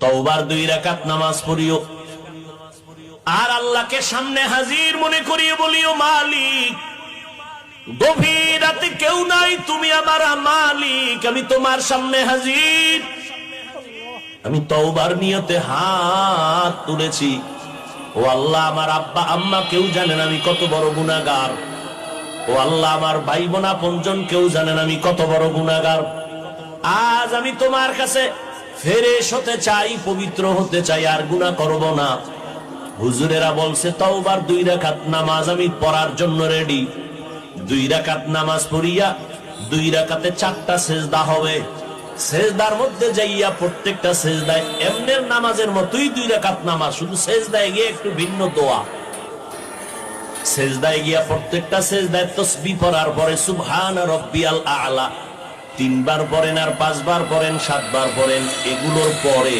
তওবার 2 রাকাত নামাজ পড়িও আর আল্লাহকে সামনে হাজির মনে করিয়ে বলিও, মালিক গভীর রাতে কেউ নাই, তুমি আমার মালিক, আমি তোমার সামনে হাজির, আমি তওবার নিয়তে হাত তুলেছি। ও আল্লাহ, আমার আব্বা আম্মা কেউ জানেন আমি কত বড় গুনাহগার। ও আল্লাহ, আমার ভাই বোন আপনজন কেউ জানেন আমি কত বড় গুনাহগার। আজ আমি তোমার কাছে ফেরেশ হতে চাই, পবিত্র হতে চাই, আর গুনাহ করব না। হুজুরেরা বলছে তওবার 2 রাকাত নামাজ আমি পড়ার জন্য রেডি। 2 রাকাত নামাজ পড়িয়া 2 রাকাতে 4টা সিজদা হবে। সিজদার মধ্যে যাইয়া প্রত্যেকটা সিজদায় এমনের নামাজের মতোই 2 রাকাত নামাজ, শুধু সিজদায় গিয়ে একটু ভিন্ন দোয়া। সিজদায় গিয়া প্রত্যেকটা সিজদায় তাসবিহ পড়ার পরে সুবহানা রাব্বিয়াল আ'লা 3 বার পড়েন, আর 5 বার পড়েন, 7 বার পড়েন। এগুলোর পরে